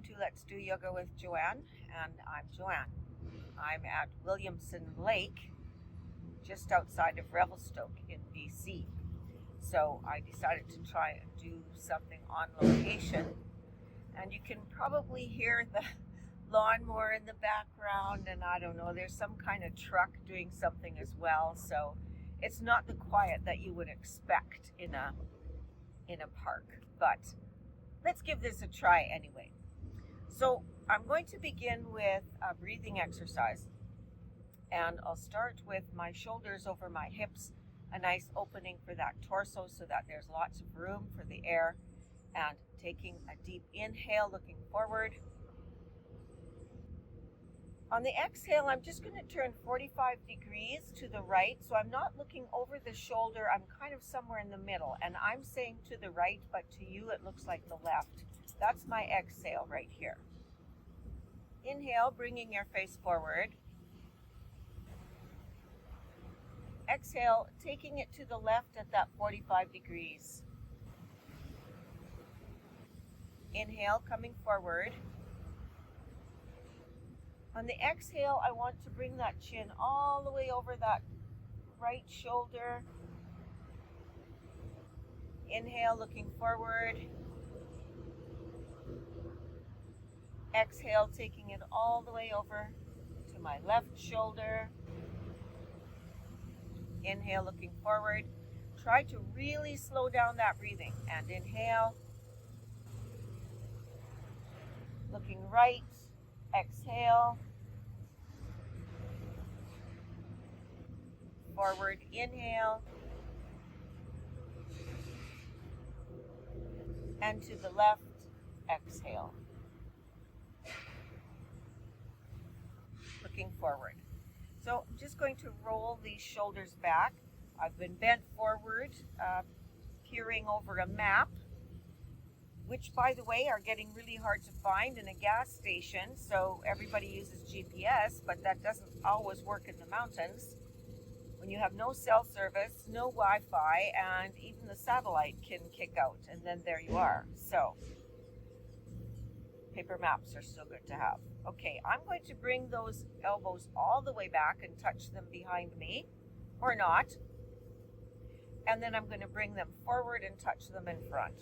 to Let's Do Yoga with Joanne, and I'm Joanne. I'm at Williamson Lake, just outside of Revelstoke in BC. So I decided to try and do something on location, and you can probably hear the lawnmower in the background, and I don't know, there's some kind of truck doing something as well, so it's not the quiet that you would expect in a park, but let's give this a try anyway. So I'm going to begin with a breathing exercise, and I'll start with my shoulders over my hips, a nice opening for that torso so that there's lots of room for the air, and taking a deep inhale, looking forward. On the exhale, I'm just going to turn 45 degrees to the right, so I'm not looking over the shoulder, I'm kind of somewhere in the middle, and I'm saying to the right, but to you it looks like the left. That's my exhale right here. Inhale, bringing your face forward. Exhale, taking it to the left at that 45 degrees. Inhale, coming forward. On the exhale, I want to bring that chin all the way over that right shoulder. Inhale, looking forward. Exhale, taking it all the way over to my left shoulder. Inhale, looking forward. Try to really slow down that breathing. And inhale. Looking right. Exhale. Forward, inhale. And to the left, exhale. Looking forward. So I'm just going to roll these shoulders back. I've been bent forward, peering over a map, which, by the way, are getting really hard to find in a gas station. So everybody uses GPS, but that doesn't always work in the mountains. When you have no cell service, no Wi-Fi, and even the satellite can kick out, and then there you are. So paper maps are still good to have. Okay, I'm going to bring those elbows all the way back and touch them behind me, or not. And then I'm going to bring them forward and touch them in front.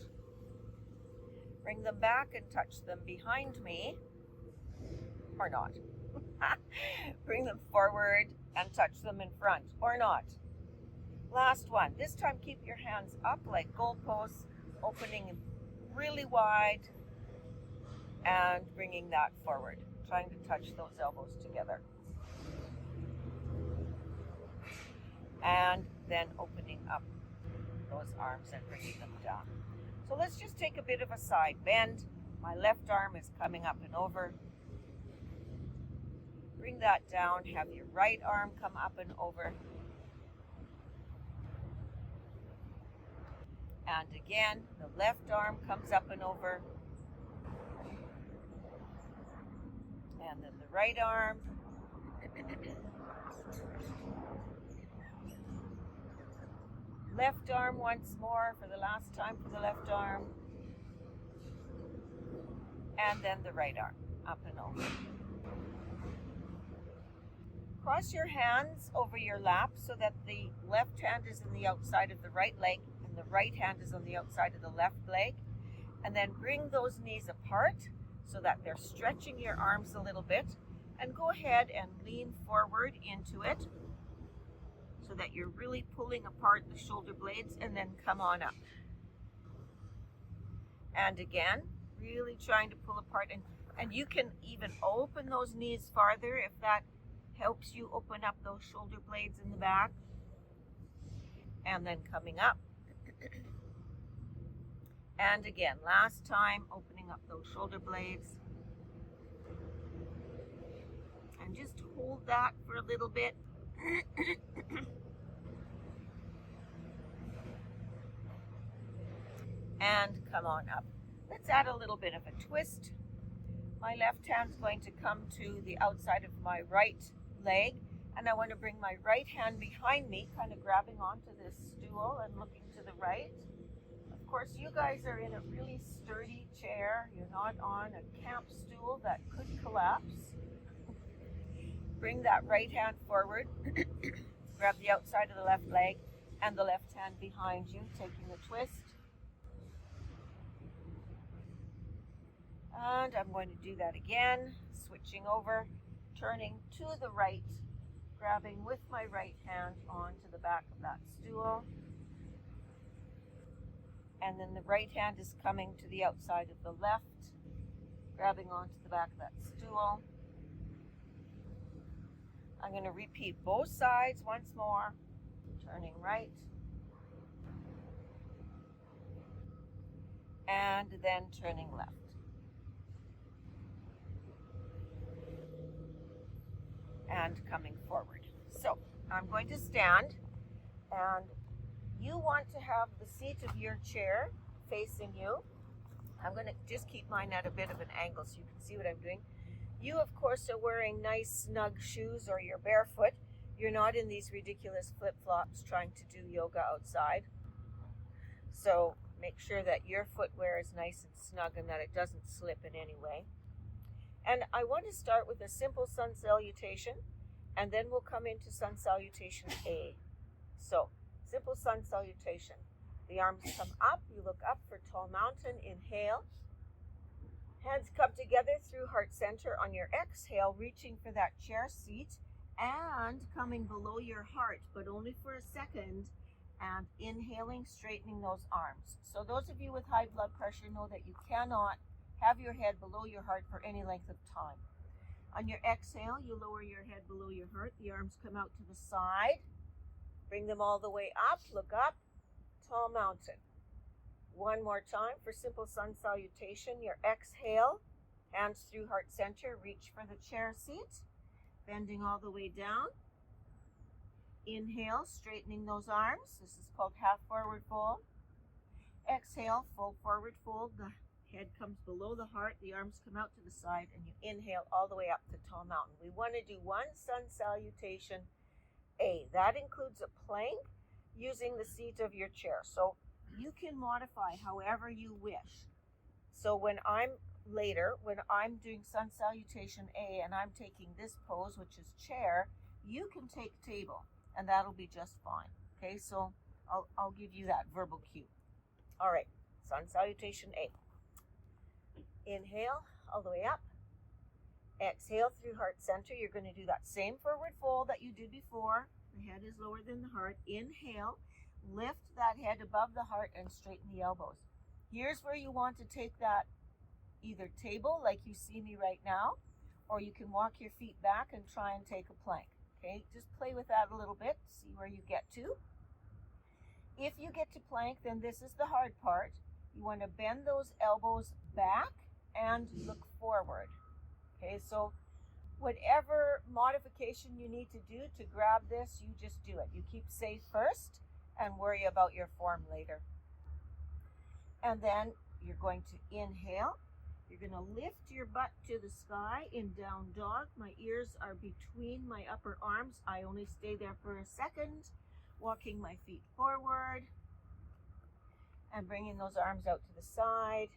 Bring them back and touch them behind me, or not. Bring them forward and touch them in front, or not. Last one. This time keep your hands up like goalposts, opening really wide and bringing that forward, trying to touch those elbows together. And then opening up those arms and bringing them down. So let's just take a bit of a side bend. My left arm is coming up and over. Bring that down. Have your right arm come up and over. And again, the left arm comes up and over. And then the right arm. Left arm once more for the last time for the left arm. And then the right arm up and over. Cross your hands over your lap so that the left hand is in the outside of the right leg and the right hand is on the outside of the left leg. And then bring those knees apart so that they're stretching your arms a little bit. And go ahead and lean forward into it so that you're really pulling apart the shoulder blades, and then come on up. And again, really trying to pull apart. And you can even open those knees farther if that helps you open up those shoulder blades in the back. And then coming up. And again, last time, opening up those shoulder blades. And just hold that for a little bit. And come on up. Let's add a little bit of a twist. My left hand's going to come to the outside of my right leg, and I want to bring my right hand behind me, kind of grabbing onto this stool and looking to the right. Of course, you guys are in a really sturdy chair. You're not on a camp stool that could collapse. Bring that right hand forward. Grab the outside of the left leg and the left hand behind you, taking a twist. And I'm going to do that again, switching over, turning to the right, grabbing with my right hand onto the back of that stool. And then the right hand is coming to the outside of the left, grabbing onto the back of that stool. I'm going to repeat both sides once more, turning right, and then turning left. And coming forward. So I'm going to stand, and you want to have the seat of your chair facing you. I'm going to just keep mine at a bit of an angle so you can see what I'm doing. You, of course, are wearing nice snug shoes, or you're barefoot. You're not in these ridiculous flip-flops trying to do yoga outside. So make sure that your footwear is nice and snug and that it doesn't slip in any way. And I want to start with a simple sun salutation, and then we'll come into sun salutation A. So, simple sun salutation. The arms come up, you look up for tall mountain, inhale. Hands come together through heart center on your exhale, reaching for that chair seat and coming below your heart, but only for a second, and inhaling, straightening those arms. So those of you with high blood pressure know that you cannot have your head below your heart for any length of time. On your exhale, you lower your head below your heart. The arms come out to the side. Bring them all the way up. Look up. Tall mountain. One more time for simple sun salutation. Your exhale, hands through heart center. Reach for the chair seat. Bending all the way down. Inhale, straightening those arms. This is called half forward fold. Exhale, full forward fold. The head comes below the heart, the arms come out to the side, and you inhale all the way up to tall mountain. We want to do one sun salutation A. That includes a plank using the seat of your chair. So you can modify however you wish. So when I'm doing sun salutation A and I'm taking this pose, which is chair, you can take table, and that'll be just fine. Okay, so I'll give you that verbal cue. All right, sun salutation A. Inhale all the way up. Exhale through heart center. You're going to do that same forward fold that you did before. The head is lower than the heart. Inhale, lift that head above the heart and straighten the elbows. Here's where you want to take that either table like you see me right now, or you can walk your feet back and try and take a plank. Okay, just play with that a little bit, see where you get to. If you get to plank, then this is the hard part. You want to bend those elbows back and look forward. Okay, so whatever modification you need to do to grab this, you just do it. You keep safe first and worry about your form later. And then you're going to inhale. You're going to lift your butt to the sky in down dog. My ears are between my upper arms. I only stay there for a second, walking my feet forward and bringing those arms out to the side.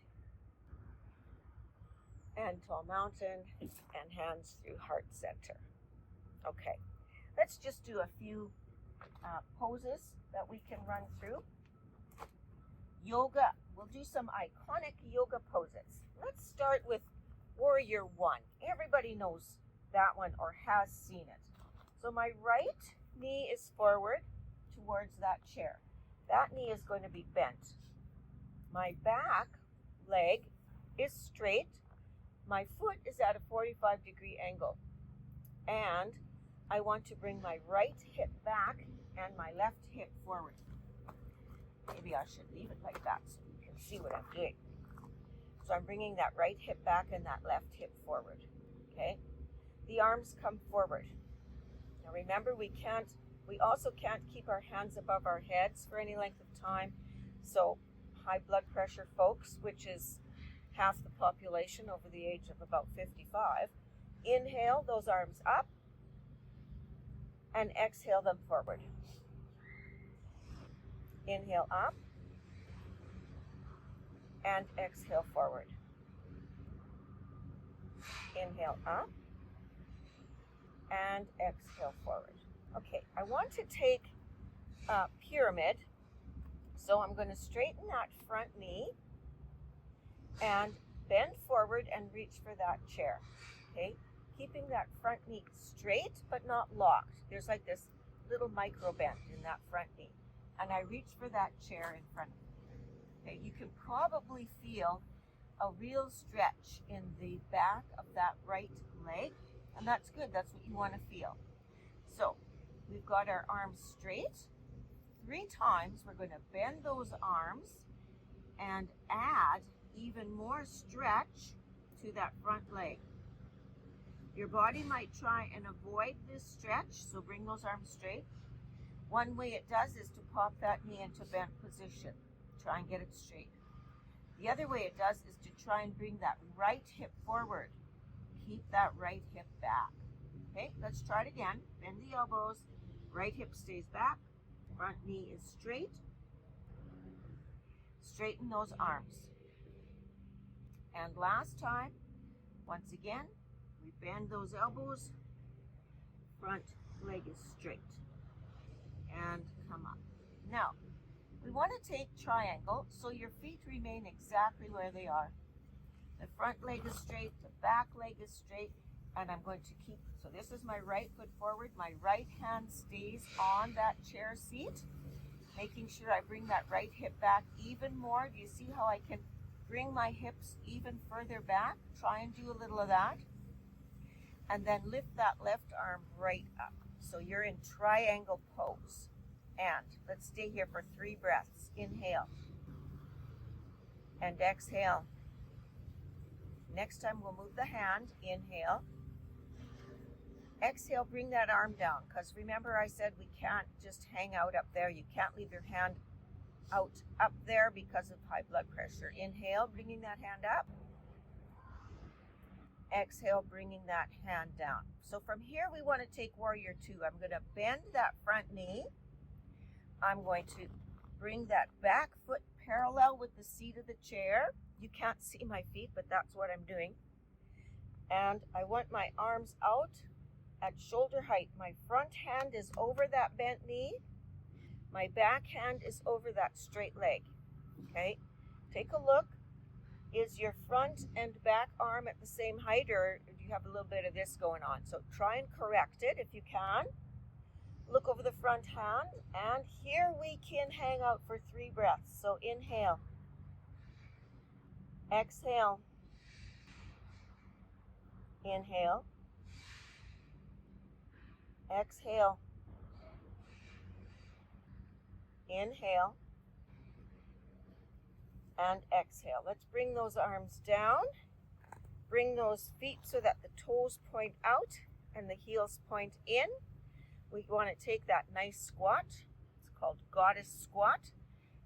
And tall mountain, and hands through heart center. Okay, let's just do a few poses that we can run through. Yoga, we'll do some iconic yoga poses. Let's start with Warrior One. Everybody knows that one or has seen it. So my right knee is forward towards that chair. That knee is going to be bent. My back leg is straight. My foot is at a 45-degree angle, and I want to bring my right hip back and my left hip forward. Maybe I should leave it like that so you can see what I'm doing. So I'm bringing that right hip back and that left hip forward, okay? The arms come forward. Now remember, we also can't keep our hands above our heads for any length of time. So high blood pressure folks, which is half the population over the age of about 55. Inhale those arms up and exhale them forward. Inhale up and exhale forward. Inhale up and exhale forward. Okay, I want to take a pyramid, so I'm going to straighten that front knee and bend forward and reach for that chair. Okay, keeping that front knee straight but not locked. There's like this little micro bend in that front knee, and I reach for that chair in front of me. Okay, you can probably feel a real stretch in the back of that right leg, and that's good. That's what you want to feel. So we've got our arms straight. 3 times we're going to bend those arms and add even more stretch to that front leg. Your body might try and avoid this stretch, so bring those arms straight. One way it does is to pop that knee into bent position. Try and get it straight. The other way it does is to try and bring that right hip forward. Keep that right hip back. Okay, let's try it again. Bend the elbows, right hip stays back, front knee is straight. Straighten those arms. And last time, once again, we bend those elbows, front leg is straight, and come up. Now, we want to take triangle so your feet remain exactly where they are. The front leg is straight, the back leg is straight, and I'm going to keep, so this is my right foot forward, my right hand stays on that chair seat, making sure I bring that right hip back even more. Do you see how I can bring my hips even further back? Try and do a little of that. And then lift that left arm right up. So you're in triangle pose. And let's stay here for 3 breaths. Inhale. And exhale. Next time we'll move the hand. Inhale. Exhale, bring that arm down. Because remember I said we can't just hang out up there. You can't leave your hand out up there because of high blood pressure. Inhale, bringing that hand up. Exhale, bringing that hand down. So from here we want to take warrior 2. I'm going to bend that front knee. I'm going to bring that back foot parallel with the seat of the chair. You can't see my feet, but that's what I'm doing. And I want my arms out at shoulder height. My front hand is over that bent knee. My back hand is over that straight leg. Okay, take a look. Is your front and back arm at the same height, or do you have a little bit of this going on? So try and correct it if you can. Look over the front hand, and here we can hang out for 3 breaths. So inhale, exhale, inhale, exhale, inhale, and exhale. Let's bring those arms down. Bring those feet so that the toes point out and the heels point in. We want to take that nice squat. It's called goddess squat.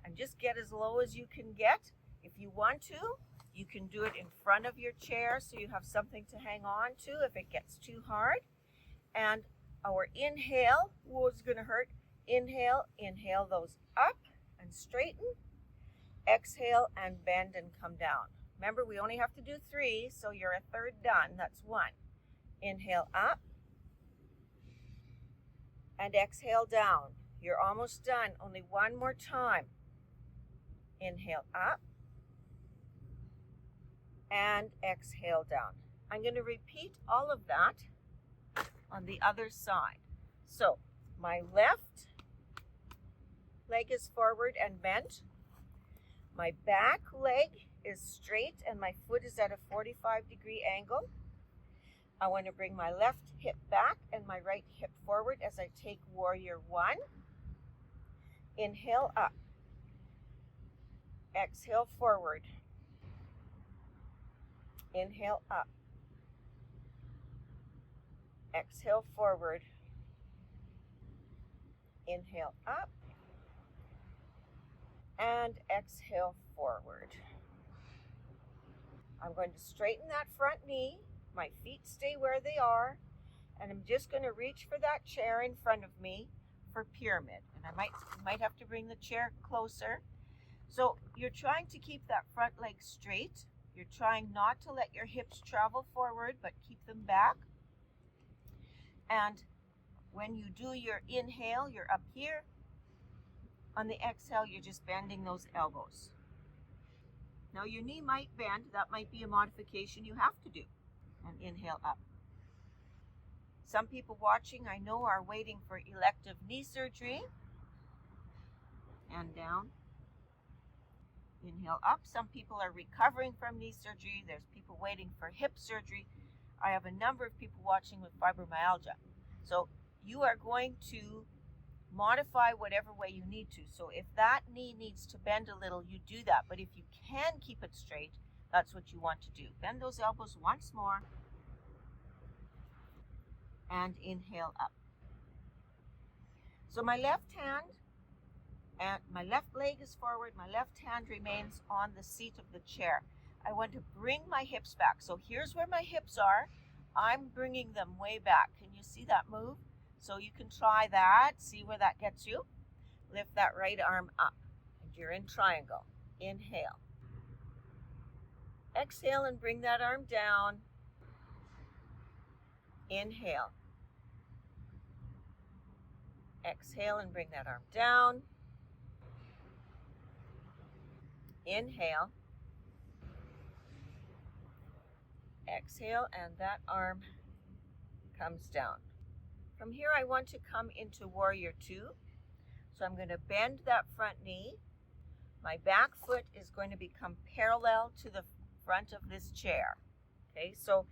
And just get as low as you can get. If you want to, you can do it in front of your chair so you have something to hang on to if it gets too hard. And our inhale, whoa, it's going to hurt. Inhale, inhale those up and straighten. Exhale and bend and come down. Remember, we only have to do 3, so you're a third done. That's 1. Inhale up and exhale down. You're almost done. Only 1 more time. Inhale up and exhale down. I'm going to repeat all of that on the other side. So my left leg is forward and bent. My back leg is straight and my foot is at a 45-degree angle. I want to bring my left hip back and my right hip forward as I take warrior 1. Inhale up. Exhale forward. Inhale up. Exhale forward. Inhale up. And exhale forward. I'm going to straighten that front knee. My feet stay where they are. And I'm just going to reach for that chair in front of me for pyramid. And I might have to bring the chair closer. So you're trying to keep that front leg straight. You're trying not to let your hips travel forward, but keep them back. And when you do your inhale, you're up here. On the exhale, you're just bending those elbows. Now your knee might bend. That might be a modification you have to do. And inhale up. Some people watching, I know, are waiting for elective knee surgery. And down. Inhale up. Some people are recovering from knee surgery. There's people waiting for hip surgery. I have a number of people watching with fibromyalgia. So you are going to modify whatever way you need to. So if that knee needs to bend a little, you do that. But if you can keep it straight, that's what you want to do. Bend those elbows once more. And inhale up. So my left hand and my left leg is forward. My left hand remains on the seat of the chair. I want to bring my hips back. So here's where my hips are. I'm bringing them way back. Can you see that move? So you can try that. See where that gets you. Lift that right arm up. And you're in triangle. Inhale. Exhale and bring that arm down. Inhale. Exhale and bring that arm down. Inhale. Exhale, and that arm comes down. From here, I want to come into Warrior Two. So I'm going to bend that front knee. My back foot is going to become parallel to the front of this chair. Okay, so,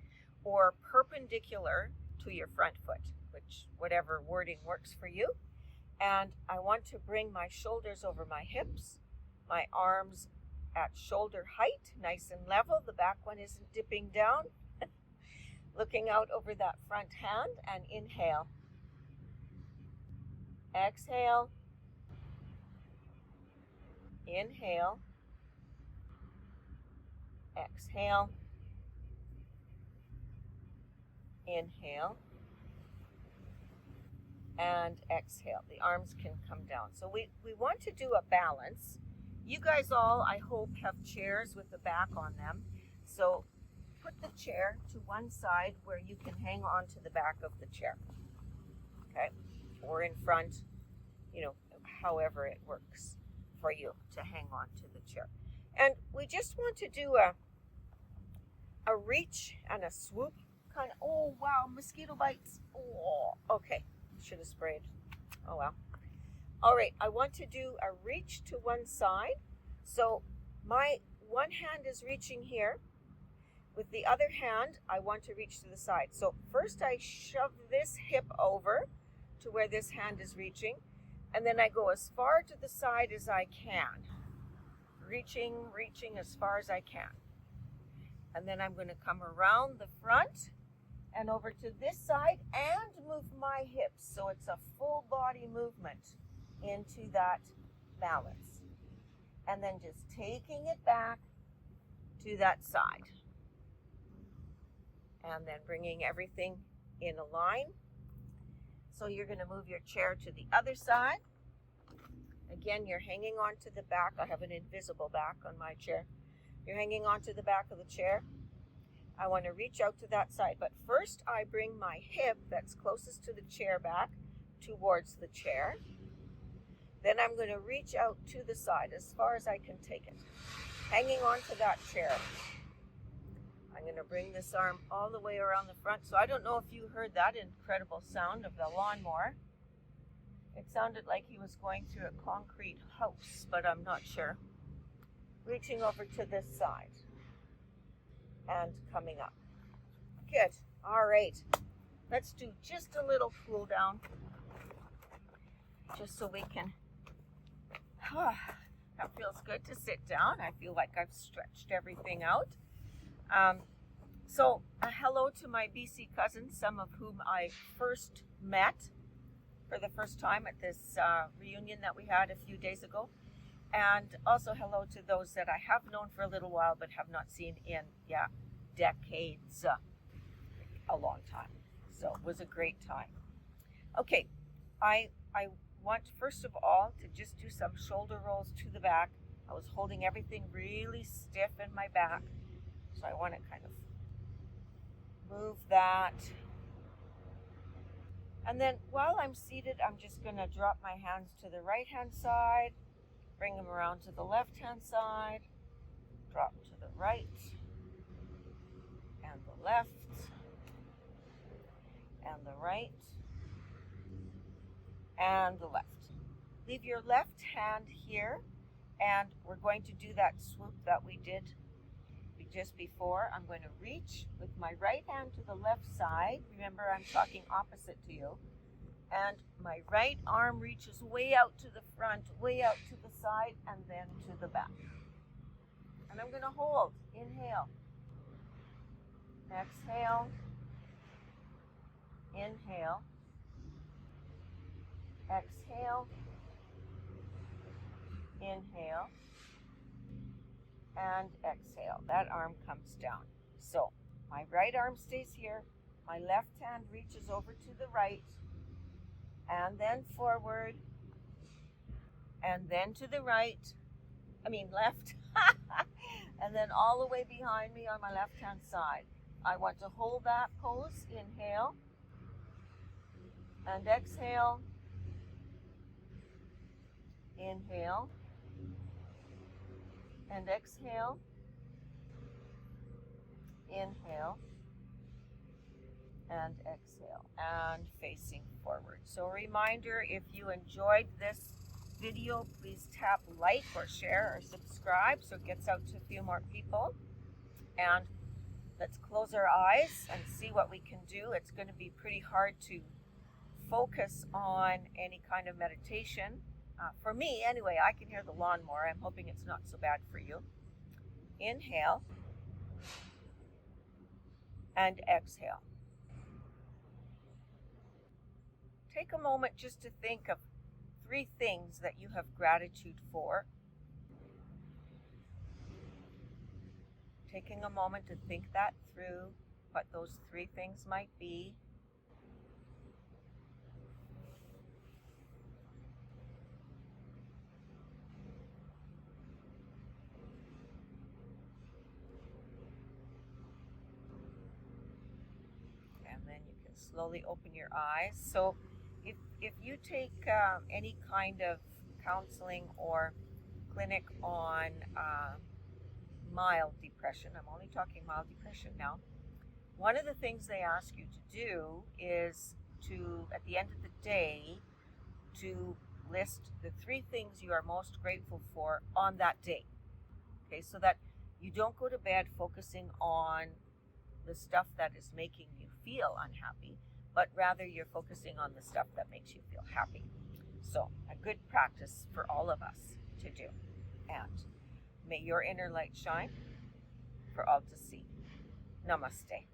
or perpendicular to your front foot, which whatever wording works for you. And I want to bring my shoulders over my hips, my arms at shoulder height, nice and level. The back one isn't dipping down. Looking out over that front hand, and inhale. Exhale. Inhale. Exhale. Inhale. And exhale. The arms can come down. So we want to do a balance. You guys all, I hope, have chairs with the back on them. So put the chair to one side where you can hang on to the back of the chair. Okay? Or in front, however it works for you to hang on to the chair. And we just want to do a reach and a swoop kind of. Oh, wow, mosquito bites. Oh, okay. Should have sprayed. Oh, well. All right, I want to do a reach to one side. So my one hand is reaching here. With the other hand, I want to reach to the side. So first I shove this hip over to where this hand is reaching. And then I go as far to the side as I can. Reaching as far as I can. And then I'm going to come around the front and over to this side and move my hips. So it's a full body movement into that balance. And then just taking it back to that side. And then bringing everything in a line. So you're going to move your chair to the other side. Again, you're hanging on to the back. I have an invisible back on my chair. You're hanging on to the back of the chair. I want to reach out to that side. But first, I bring my hip that's closest to the chair back towards the chair. Then I'm going to reach out to the side as far as I can take it. Hanging on to that chair. I'm going to bring this arm all the way around the front. So I don't know if you heard that incredible sound of the lawnmower. It sounded like he was going through a concrete house, but I'm not sure. Reaching over to this side. And coming up. Good. All right. Let's do just a little cool down. Just so we can... that feels good to sit down. I feel like I've stretched everything out. So hello to my BC cousins, some of whom I first met for the first time at this reunion that we had a few days ago. And also hello to those that I have known for a little while but have not seen in, decades. A long time. So it was a great time. Okay, I want first of all to just do some shoulder rolls to the back I was holding everything really stiff in my back. So I want to kind of move that. And then while I'm seated, I'm just going to drop my hands to the right hand side, bring them around to the left hand side, drop to the right and the left and the right and the left. Leave your left hand here, and we're going to do that swoop that we did just before. I'm going to reach with my right hand to the left side. Remember, I'm talking opposite to you. And my right arm reaches way out to the front, way out to the side, and then to the back. And I'm going to hold. Inhale. Exhale. Inhale. Exhale. Inhale. And exhale. That arm comes down. So my right arm stays here. My left hand reaches over to the right, and then forward, and then to the right. Left. And then all the way behind me on my left hand side. I want to hold that pose. Inhale. And exhale. Inhale. And exhale. Inhale. And exhale. And facing forward. So a reminder, if you enjoyed this video, please tap like or share or subscribe so it gets out to a few more people. And let's close our eyes and see what we can do. It's going to be pretty hard to focus on any kind of meditation. For me, anyway, I can hear the lawnmower. I'm hoping it's not so bad for you. Inhale and exhale. Take a moment just to think of 3 things that you have gratitude for. Taking a moment to think that through, what those 3 things might be. And then you can slowly open your eyes. So if you take any kind of counseling or clinic on mild depression, I'm only talking mild depression now, one of the things they ask you to do is to, at the end of the day, to list the 3 things you are most grateful for on that day. Okay, so that you don't go to bed focusing on the stuff that is making you feel unhappy, but rather you're focusing on the stuff that makes you feel happy. So a good practice for all of us to do. And may your inner light shine for all to see. Namaste.